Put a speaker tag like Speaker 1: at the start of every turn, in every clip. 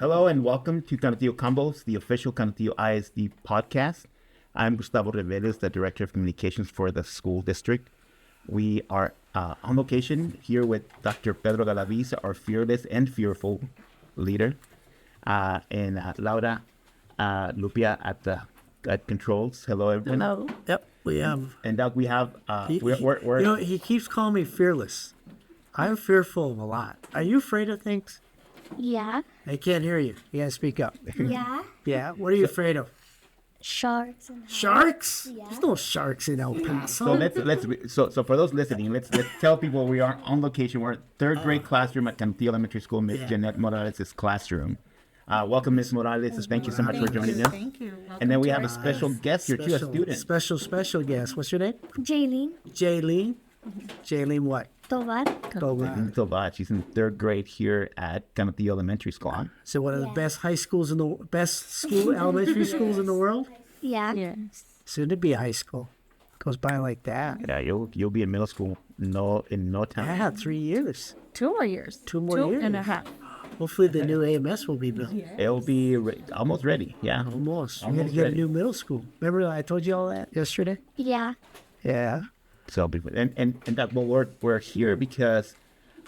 Speaker 1: Hello and welcome to Canutillo Combos, the official Canutillo ISD podcast. I'm Gustavo Reveles, the Director of Communications for the school district. We are on location here with Dr. Pedro Galaviz, our fearless and fearful leader, and Laura Lupia at controls. Hello, everyone.
Speaker 2: Hello. Yep, we have.
Speaker 1: And Doug, we have.
Speaker 2: He keeps calling me fearless. I'm fearful of a lot. Are you afraid of things?
Speaker 3: Yeah.
Speaker 2: I can't hear you. You gotta speak up.
Speaker 3: Yeah.
Speaker 2: Yeah. What are you afraid of?
Speaker 3: Sharks.
Speaker 2: Sharks?
Speaker 3: Yeah.
Speaker 2: There's no sharks in El Paso.
Speaker 1: So for those listening, let's tell people we are on location. We're at third grade classroom at Canutillo Elementary School, Miss Jeanette Morales' classroom. Welcome, Miss Morales. Thank you so much for joining us.
Speaker 4: Thank you.
Speaker 1: And then we have a special guest here too, a student.
Speaker 2: Special guest. What's your name?
Speaker 3: Jaylene.
Speaker 2: Jaylene. Jaylene what?
Speaker 3: Tovar.
Speaker 1: Tovar. She's in third grade here at Canutillo Elementary School.
Speaker 2: So one of the best elementary schools in the world?
Speaker 3: Yeah.
Speaker 2: Soon to be high school. Goes by like that.
Speaker 1: Yeah, you'll be in middle school in no time.
Speaker 2: Yeah, 3 years.
Speaker 4: 2 more years.
Speaker 2: 2 more years.
Speaker 4: 2.5.
Speaker 2: Hopefully the new AMS will be built.
Speaker 1: It'll be almost ready. Yeah.
Speaker 2: Almost. We had to get a new middle school. Remember I told you all that yesterday?
Speaker 3: Yeah.
Speaker 2: Yeah.
Speaker 1: So and that we're here because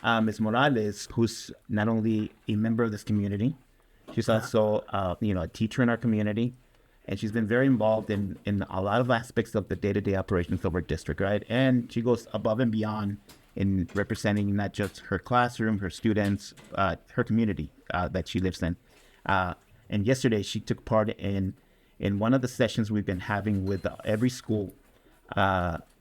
Speaker 1: Ms. Morales, who's not only a member of this community, she's also a teacher in our community, and she's been very involved in a lot of aspects of the day-to-day operations of our district, right? And she goes above and beyond in representing not just her classroom, her students, her community that she lives in. And yesterday she took part in one of the sessions we've been having with every school,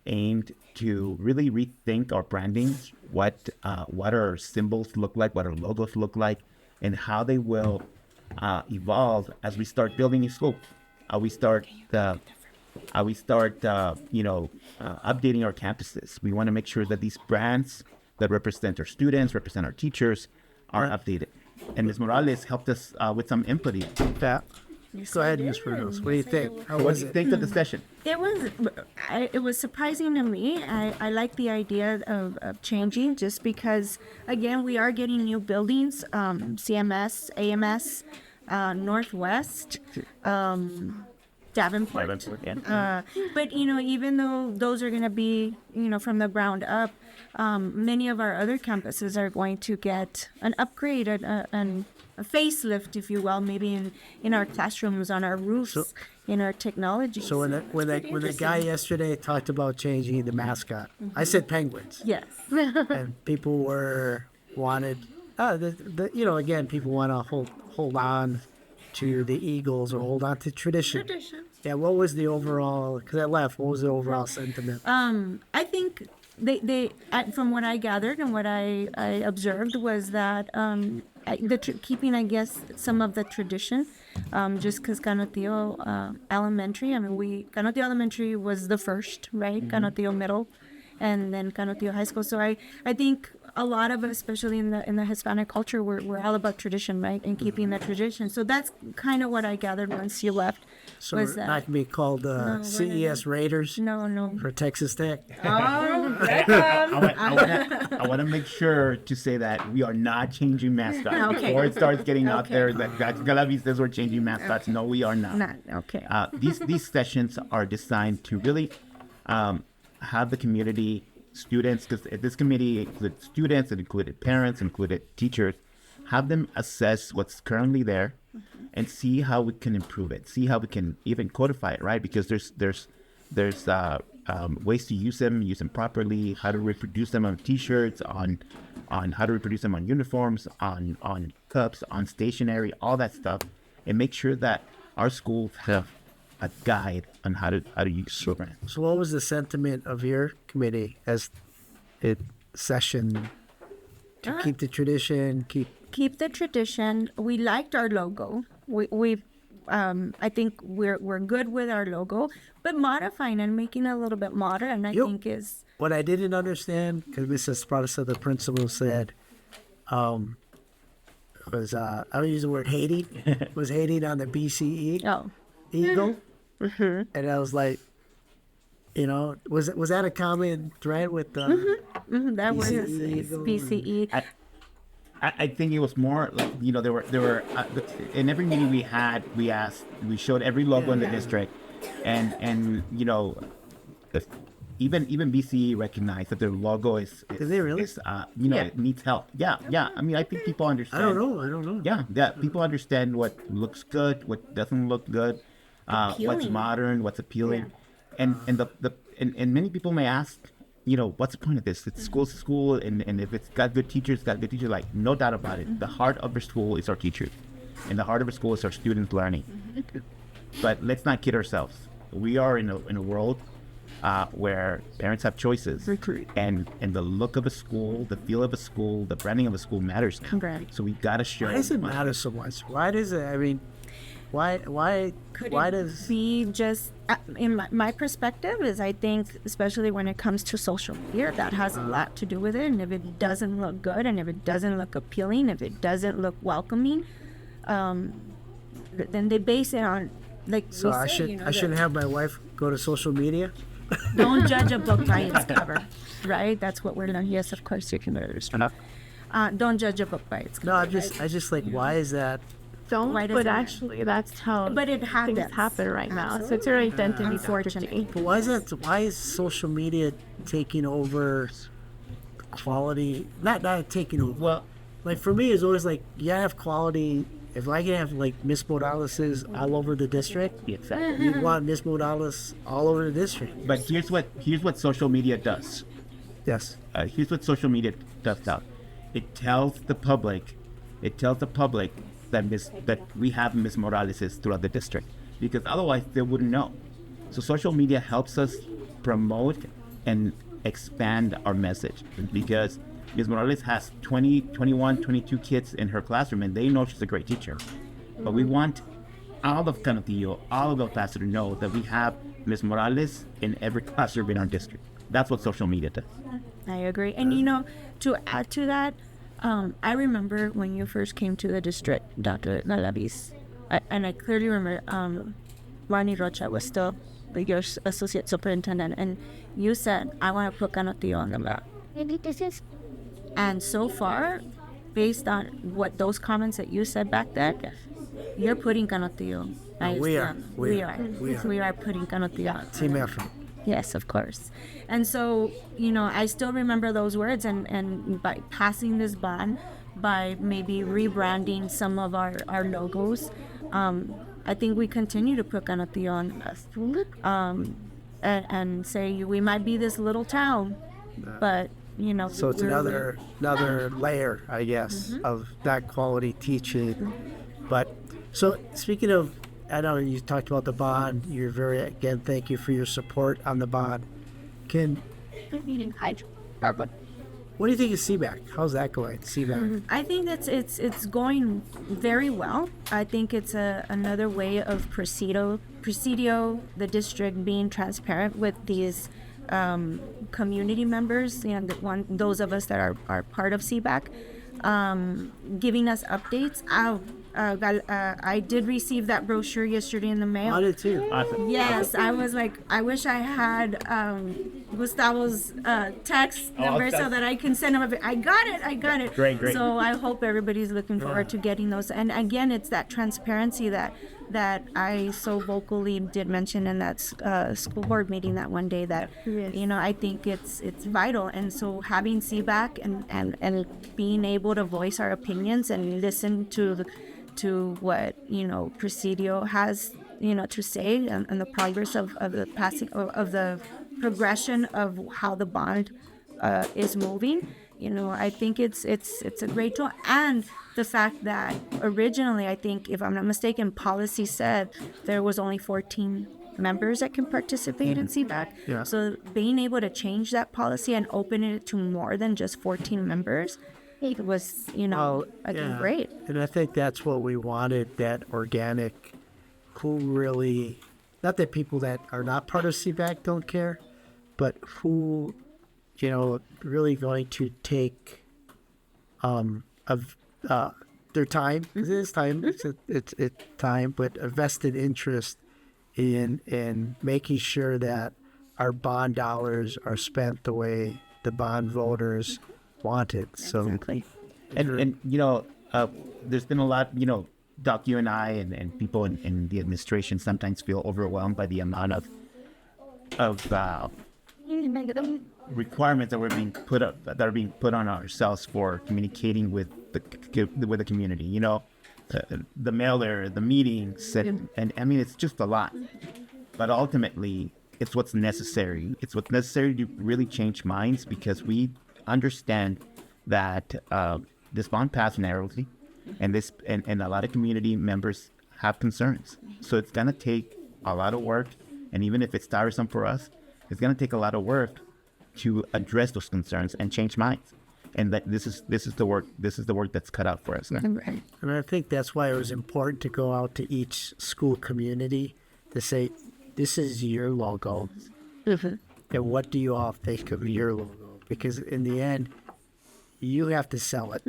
Speaker 1: aimed to really rethink our branding, what our symbols look like, what our logos look like, and how they will evolve as we start building a school. We start updating our campuses. We want to make sure that these brands that represent our students, represent our teachers, are updated. And Ms. Morales helped us with some input here.
Speaker 2: Go ahead, Ms. Reveles. What do you think? How
Speaker 1: What
Speaker 2: was
Speaker 1: do you
Speaker 2: it?
Speaker 1: think of the session?
Speaker 4: It was surprising to me. I like the idea of changing just because, again, we are getting new buildings, CMS, AMS, Northwest, Davenport. But, even though those are going to be, from the ground up, many of our other campuses are going to get an upgrade and a facelift, if you will, maybe in our classrooms, on our roofs, in our technology.
Speaker 2: So when the guy yesterday talked about changing the mascot, I said penguins.
Speaker 4: Yes.
Speaker 2: And people wanted, again, people want to hold on to the Eagles or hold on to tradition. Yeah, what was the overall, because I left, what was the overall sentiment?
Speaker 4: I think they from what I gathered and what I observed was that keeping, I guess, some of the tradition, just because Canutillo Elementary, Canutillo Elementary was the first, right? Mm-hmm. Canutillo Middle, and then Canutillo High School. So I think a lot of us, especially in the Hispanic culture, we're all about tradition, right? And keeping the tradition. So that's kind of what I gathered once you left.
Speaker 2: So we're not going to be called CES Raiders?
Speaker 4: No.
Speaker 2: For Texas Tech?
Speaker 4: Oh,
Speaker 1: I want to make sure to say that we are not changing mascots.
Speaker 4: Okay.
Speaker 1: Before it starts getting out there that Galaviz says we're changing mascots. No, we are not.
Speaker 4: Not okay.
Speaker 1: These sessions are designed to really have the community, students, because this committee included students, it included parents, included teachers, have them assess what's currently there and see how we can improve it, see how we can even codify it, right? Because there's ways to use them properly, how to reproduce them on t-shirts, on how to reproduce them on uniforms, on cups, on stationery, all that stuff, and make sure that our schools have a guide on how to use the brand.
Speaker 2: So what was the sentiment of your committee as it session to keep the tradition,
Speaker 4: keep the tradition? We liked our logo. We I think we're good with our logo, but modifying and making it a little bit modern, I think is...
Speaker 2: What I didn't understand, because Mrs. Esparza, the principal, said, was, I don't use the word hating, was hating on the BCE Eagle.
Speaker 4: Mm-hmm.
Speaker 2: And I was like, was that a comment, right, with the
Speaker 4: that was
Speaker 2: BCE?
Speaker 4: BCE.
Speaker 1: I think it was more like, you know, there were in every meeting we showed every logo in the district, and you know, if, even BCE recognized that their logo
Speaker 2: Did they really?
Speaker 1: you know, it needs help. Yeah. I mean, I think people understand.
Speaker 2: I don't know.
Speaker 1: Yeah, people understand what looks good, what doesn't look good, what's
Speaker 4: Appealing.
Speaker 1: modern, what's appealing, and and many people may ask, you know, what's the point of this? It's school's a school, and if it's got good teachers, like, no doubt about it. The heart of our school is our teachers, and the heart of our school is our students learning. But let's not kid ourselves. We are in a world where parents have choices, and the look of a school, the feel of a school, the branding of a school matters.
Speaker 4: Right.
Speaker 1: So we gotta show.
Speaker 2: Why does it matter so much? Why does it? I mean, why does
Speaker 4: be just in my perspective is I think especially when it comes to social media that has a lot to do with it, and if it doesn't look good and if it doesn't look appealing, if it doesn't look welcoming, then they base it on like
Speaker 2: so?
Speaker 4: we
Speaker 2: I
Speaker 4: say,
Speaker 2: should
Speaker 4: you know,
Speaker 2: I shouldn't have my wife go to social media.
Speaker 4: don't judge a book by its cover, right? That's what we're learning. Yes, of course you can. Don't judge a book by its cover.
Speaker 2: No, I just like, why is that?
Speaker 5: Don't,
Speaker 4: Why does
Speaker 5: but
Speaker 4: it-
Speaker 5: actually that's how
Speaker 4: But it happens.
Speaker 5: things happen right now. So it's your identity
Speaker 4: Unfortunately.
Speaker 5: strategy.
Speaker 2: But why is social media taking over quality? Not taking over.
Speaker 1: Well,
Speaker 2: Like for me, it's always like, yeah, have quality. If I can have like Miss Morales all over the district,
Speaker 1: exactly.
Speaker 2: you want Miss Morales all over the district.
Speaker 1: But here's what social media does.
Speaker 2: Yes.
Speaker 1: Here's what social media does now. It tells the public that we have Miss Morales throughout the district, because otherwise they wouldn't know. So social media helps us promote and expand our message, because Ms. Morales has 20, 21, 22 kids in her classroom, and they know she's a great teacher. But we want all of Canutillo, all of El Paso to know that we have Ms. Morales in every classroom in our district. That's what social media does.
Speaker 4: I agree. And you know, to add to that, I remember when you first came to the district, Dr. Galaviz, and I clearly remember Ronnie Rocha was still your associate superintendent, and you said, I want to put Canutillo on the map.
Speaker 3: Maybe this is
Speaker 4: And so far, based on what those comments that you said back then, you're putting Canutillo.
Speaker 2: We are
Speaker 4: putting Canutillo.
Speaker 2: Team effort.
Speaker 4: Yes, of course. And so, you know, I still remember those words, and by passing this bond, by maybe rebranding some of our logos, I think we continue to put Canutillo on the list. And say we might be this little town, but, you know.
Speaker 2: So it's another layer, I guess, of that quality teaching. But so speaking of, I know you talked about the bond. You're again, thank you for your support on the bond. What do you think of CBAC? How's that going, CBAC?
Speaker 4: I think it's going very well. I think it's another way of Presidio, the district being transparent with these community members, you know, those of us that are part of CBAC, giving us updates. I did receive that brochure yesterday in the mail.
Speaker 2: I did too.
Speaker 1: Awesome.
Speaker 4: Yes, I was like, I wish I had Gustavo's text number so that I can send him I got it.
Speaker 1: Great.
Speaker 4: So I hope everybody's looking forward to getting those. And again, it's that transparency that I so vocally did mention in that school board meeting that one day, that, you know, I think it's vital. And so having CBAC and being able to voice our opinions and listen to what, you know, Presidio has, you know, to say, and the progress of the passing of the progression of how the bond is moving. You know, I think it's a great tool. And the fact that originally, I think, if I'm not mistaken, policy said there was only 14 members that can participate in CBAC.
Speaker 2: Yeah.
Speaker 4: So being able to change that policy and open it to more than just 14 members, it was, you know, I think great.
Speaker 2: And I think that's what we wanted, that organic, who really, not that people that are not part of CBAC don't care, but who, you know, really going to take their time, because it is time, it's time, but a vested interest in making sure that our bond dollars are spent the way the bond voters want it. So
Speaker 4: Exactly.
Speaker 1: And there's been a lot, Doc, you and I and people in the administration sometimes feel overwhelmed by the amount of requirements that are being put on ourselves for communicating with the community. The mailer, the meetings, and I mean it's just a lot. But ultimately, it's what's necessary. It's what's necessary to really change minds, because we understand that this bond passed narrowly, and a lot of community members have concerns. So it's gonna take a lot of work, and even if it's tiresome for us, it's gonna take a lot of work to address those concerns and change minds. And that this is the work that's cut out for us.
Speaker 2: And I think that's why it was important to go out to each school community to say, this is your logo. And what do you all think of your logo? Because in the end, you have to sell it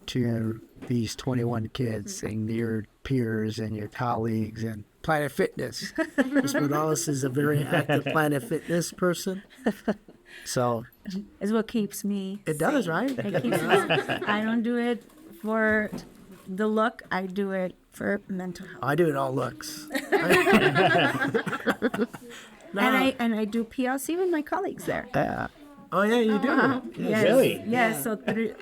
Speaker 2: to these 21 kids and your peers and your colleagues and Planet Fitness. Ms. Morales is a very active Planet Fitness person. So
Speaker 4: It's what keeps me.
Speaker 2: it does, right?
Speaker 4: It keeps me. I don't do it for the look. I do it for mental health.
Speaker 2: I do it all looks.
Speaker 4: And I do PLC with my colleagues there.
Speaker 2: Oh, yeah, you do.
Speaker 4: Yes.
Speaker 1: Really?
Speaker 4: Yes. So it's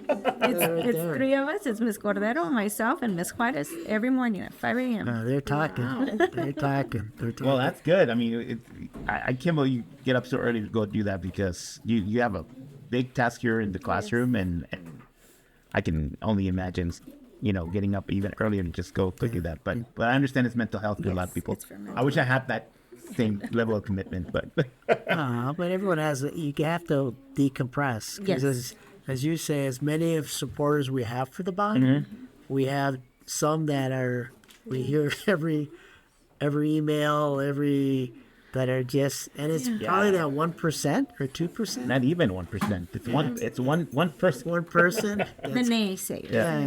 Speaker 2: there.
Speaker 4: three of us. It's Miss Cordero, myself, and Miss Juarez every morning at 5 a.m.
Speaker 2: They're talking. They're talking.
Speaker 1: Well, that's good. I mean, I can't believe you get up so early to go do that, because you have a big task here in the classroom, and I can only imagine, getting up even earlier to just go do that. But I understand it's mental health for a lot of people.
Speaker 4: it's for mental
Speaker 1: I wish I had that same level of commitment, but
Speaker 2: But everyone has, you have to decompress. Because
Speaker 4: Yes.
Speaker 2: as you say, as many of supporters we have for the bond, we have some that we hear every email, that are just, and it's probably that 1% or 2%.
Speaker 1: not even 1%. It's one person.
Speaker 2: One person.
Speaker 4: The
Speaker 2: that's-
Speaker 4: naysayers.
Speaker 2: yeah,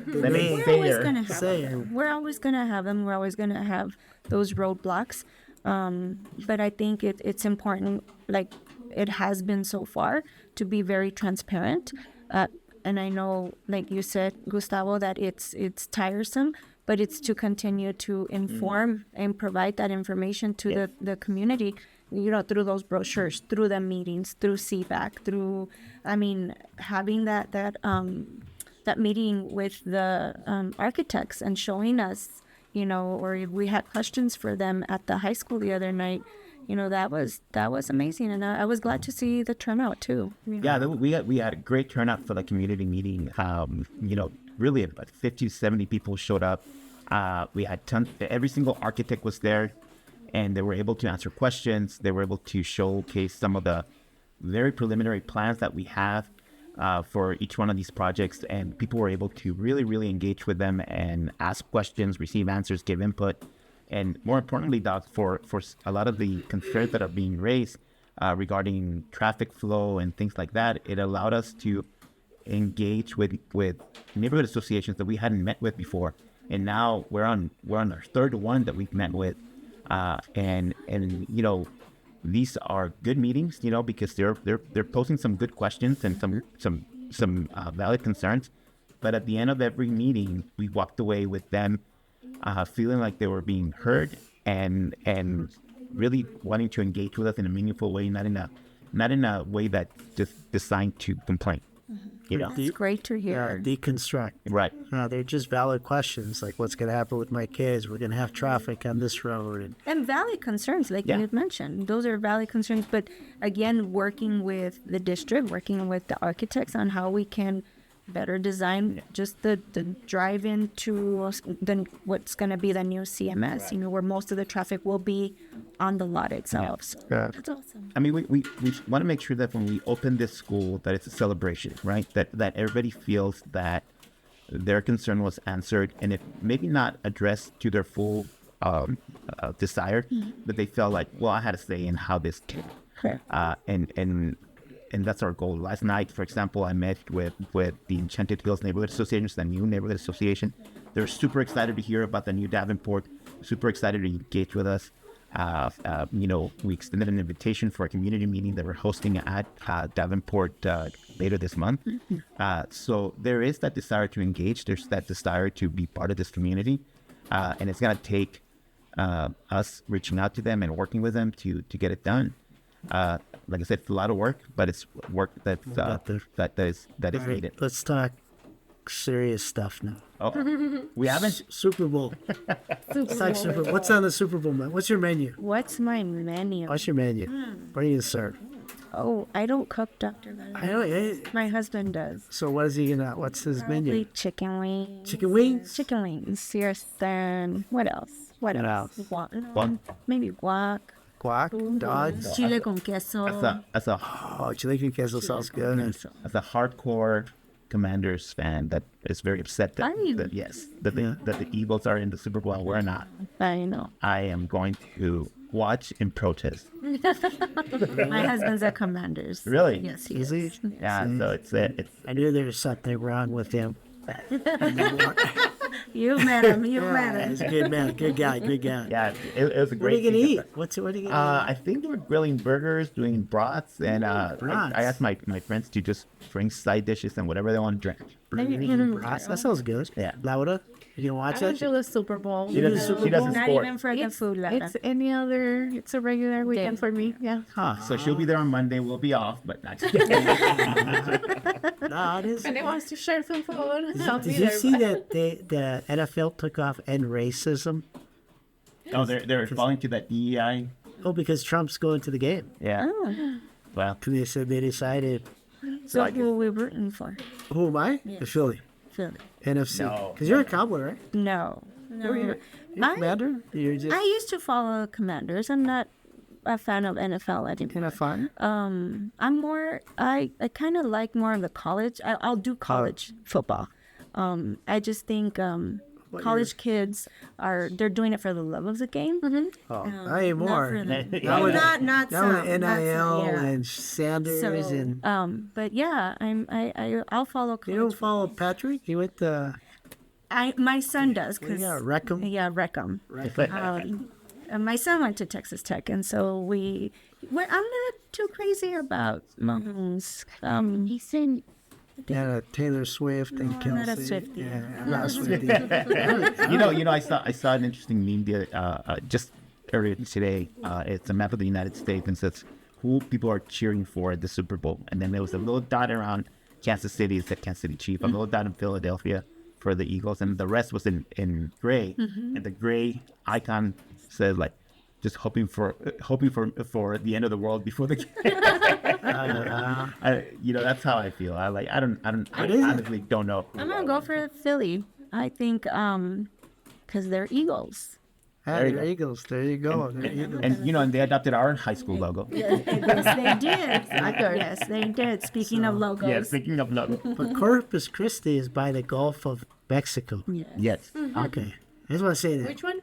Speaker 1: Let me
Speaker 4: We're
Speaker 1: say
Speaker 4: always
Speaker 1: here.
Speaker 4: gonna have
Speaker 2: Say
Speaker 4: them.
Speaker 2: it.
Speaker 4: We're always gonna have them. We're always gonna have those roadblocks. But I think it's important, like it has been so far, to be very transparent. And I know, like you said, Gustavo, that it's tiresome, but it's to continue to inform and provide that information to the community, through those brochures, through the meetings, through CVAC, through, having that meeting with the architects and showing us, or if we had questions for them at the high school the other night, that was amazing. And I was glad to see the turnout too.
Speaker 1: Yeah, we had a great turnout for the community meeting. Really about 50 to 70 people showed up. We had every single architect was there, and they were able to answer questions. They were able to showcase some of the very preliminary plans that we have for each one of these projects, and people were able to really, really engage with them and ask questions, receive answers, give input. And more importantly, Doc, for a lot of the concerns that are being raised regarding traffic flow and things like that, it allowed us to engage with neighborhood associations that we hadn't met with before. And now we're on our third one that we've met with. And these are good meetings, because they're posing some good questions and some valid concerns. But at the end of every meeting, we walked away with them feeling like they were being heard and really wanting to engage with us in a meaningful way, not in a way that just designed to complain.
Speaker 4: It's great to hear.
Speaker 2: Deconstruct.
Speaker 1: Right.
Speaker 2: They're just valid questions, like what's going to happen with my kids? We're going to have traffic on this road.
Speaker 4: And valid concerns, like you had mentioned. Those are valid concerns. But again, working with the district, working with the architects on how we can better design just the drive into what's going to be the new CMS, where most of the traffic will be on the lot itself. So that's awesome.
Speaker 1: I mean, we want to make sure that when we open this school, that it's a celebration, right? That everybody feels that their concern was answered, and if maybe not addressed to their full desire, but they felt like, well, I had to say in how this came.
Speaker 4: Sure.
Speaker 1: And that's our goal. Last night, for example, I met with the Enchanted Hills Neighborhood Association, the new neighborhood association. They're super excited to hear about the new Davenport, super excited to engage with us. We extended an invitation for a community meeting that we're hosting at Davenport later this month. So there is that desire to engage. There's that desire to be part of this community. And it's going to take us reaching out to them and working with them to get it done. Like I said, it's a lot of work, but it's work that is
Speaker 2: All right,
Speaker 1: needed.
Speaker 2: let's talk serious stuff now.
Speaker 1: Oh, we haven't.
Speaker 2: Super Bowl. Let's talk Super Bowl. What's on the Super Bowl menu? What's your menu?
Speaker 4: What's my menu?
Speaker 2: What's your menu? What are you gonna serve?
Speaker 4: Oh, I don't cook, Doctor.
Speaker 2: I don't.
Speaker 4: My husband does.
Speaker 2: So what is he gonna? What's his menu?
Speaker 4: Probably chicken wings.
Speaker 2: Chicken wings.
Speaker 4: Chicken wings. Yes, then what else? What else?
Speaker 1: Guac.
Speaker 4: Maybe guac.
Speaker 2: Guac. Dogs.
Speaker 4: Chile con queso.
Speaker 1: As a
Speaker 2: Oh, chile con queso sounds good.
Speaker 1: as a hardcore Commanders fan that is very upset that, that the Eagles are in the Super Bowl and we're not.
Speaker 4: I know.
Speaker 1: I am going to watch and protest.
Speaker 4: My husband's a Commanders.
Speaker 1: Really?
Speaker 4: Yes, he
Speaker 2: Is
Speaker 4: is.
Speaker 2: he?
Speaker 1: Yeah. So it's
Speaker 2: I knew there was something wrong with him.
Speaker 4: You met him. You met him.
Speaker 2: He's a good man. Good guy. Good guy.
Speaker 1: yeah. It was a
Speaker 2: What are
Speaker 1: great.
Speaker 2: you gonna eat?
Speaker 1: weekend.
Speaker 2: What are you gonna eat?
Speaker 1: I think they were grilling burgers, doing brats, and
Speaker 2: Brats.
Speaker 1: I asked my friends to just bring side dishes and whatever they want to drink.
Speaker 2: Brats? That sounds good.
Speaker 1: Yeah.
Speaker 2: Laura, you gonna
Speaker 5: I
Speaker 2: watch
Speaker 5: don't
Speaker 2: it?
Speaker 5: do the Super Bowl.
Speaker 1: She doesn't
Speaker 4: Not
Speaker 1: sport.
Speaker 4: even for the food, Lara.
Speaker 5: It's any other. It's a regular weekend for me. Yeah.
Speaker 2: Huh.
Speaker 1: So she'll be there on Monday. We'll be off, but not.
Speaker 2: No, it is.
Speaker 5: And it wants to share some food. I'll be
Speaker 2: Did you
Speaker 5: there.
Speaker 2: see that the NFL took off end racism?
Speaker 1: Oh, they're falling to that DEI.
Speaker 2: Oh, because Trump's going to the game.
Speaker 1: Yeah.
Speaker 4: Oh.
Speaker 1: Well,
Speaker 2: They said they decided.
Speaker 4: So who are we rooting for?
Speaker 2: Who am I? The Philly.
Speaker 4: Philly.
Speaker 2: NFC.
Speaker 1: No.
Speaker 2: Because you're a Cowboy, right?
Speaker 4: No.
Speaker 2: You're
Speaker 4: I-
Speaker 2: Commander? You're just
Speaker 4: I used to follow Commanders. I'm not a fan of NFL anymore.
Speaker 2: kind of fun.
Speaker 4: I'm more. I kind of like more of the college. I'll do college football. I just think college kids they're doing it for the love of the game.
Speaker 2: Oh, I ain't more.
Speaker 4: for the-
Speaker 2: Now with-
Speaker 4: not
Speaker 2: now
Speaker 4: some.
Speaker 2: with NIL
Speaker 4: yeah.
Speaker 2: and Sanders
Speaker 4: So,
Speaker 2: and
Speaker 4: but yeah, I'll follow college.
Speaker 2: you don't follow Patrick? He went to
Speaker 4: My son does because
Speaker 2: Wreckham.
Speaker 4: Yeah, Wreckham. And my son went to Texas Tech, and so I'm not too crazy about Mahomes.
Speaker 3: He's in
Speaker 2: Yeah, Taylor Swift and
Speaker 4: No, I'm
Speaker 2: Kelsey.
Speaker 4: not a Swiftie.
Speaker 2: Yeah, I'm not a Swiftie.
Speaker 1: I saw an interesting meme just earlier today. It's a map of the United States and says who people are cheering for at the Super Bowl, and then there was a little dot around Kansas City. It said Kansas City Chief. A little dot in Philadelphia for the Eagles, and the rest was in gray. And the gray icon said like just hoping for the end of the world before the game. That's how I feel. I honestly don't know.
Speaker 4: I'm gonna go for Philly. I think because they're Eagles.
Speaker 2: There you go. There you go. There you go.
Speaker 1: And they adopted our high school logo.
Speaker 4: Yes, they did. Yes, they did. Speaking of logos.
Speaker 1: Yeah, speaking of logo.
Speaker 2: But Corpus Christi is by the Gulf of Mexico.
Speaker 1: Yes.
Speaker 2: Okay. I just want to say that.
Speaker 5: Which one?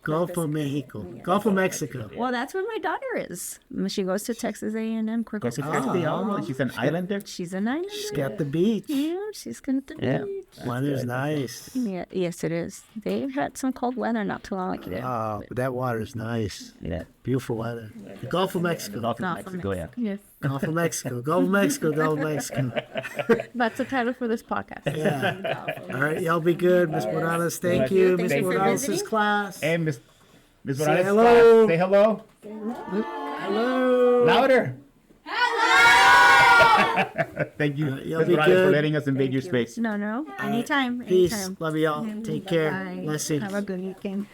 Speaker 2: Gulf of Mexico. Gulf of Mexico.
Speaker 4: Well, that's where my daughter is. She goes to Texas A&M.
Speaker 1: Corpus Christi, she's an islander.
Speaker 4: She's a nine.
Speaker 2: She's got the beach.
Speaker 4: Yeah, she's gonna do it.
Speaker 2: Weather's nice.
Speaker 4: Yeah, yes, it is. They've had some cold weather not too long ago.
Speaker 2: Oh, but that water's nice.
Speaker 1: Yeah.
Speaker 2: Beautiful weather. The Gulf of Mexico.
Speaker 1: Gulf of
Speaker 4: Not
Speaker 1: Mexico, yeah.
Speaker 5: Yes.
Speaker 2: Gulf of Mexico. Gulf of Mexico. Gulf of Mexico.
Speaker 5: That's the title for this podcast.
Speaker 2: Yeah. All right, y'all be good. Miss Morales, thank you. Miss
Speaker 1: Thank you.
Speaker 2: Morales' class.
Speaker 1: And Miss
Speaker 2: Say
Speaker 1: Morales,
Speaker 2: hello.
Speaker 1: say hello.
Speaker 2: Hello.
Speaker 1: Louder. Thank you,
Speaker 2: Y'all
Speaker 1: Miss
Speaker 2: be
Speaker 1: Morales, for
Speaker 2: good.
Speaker 1: letting us invade your space.
Speaker 4: No, anytime.
Speaker 2: Peace.
Speaker 4: Anytime.
Speaker 2: Love y'all. Take care.
Speaker 4: Bye.
Speaker 2: Blessings.
Speaker 4: Have a good weekend.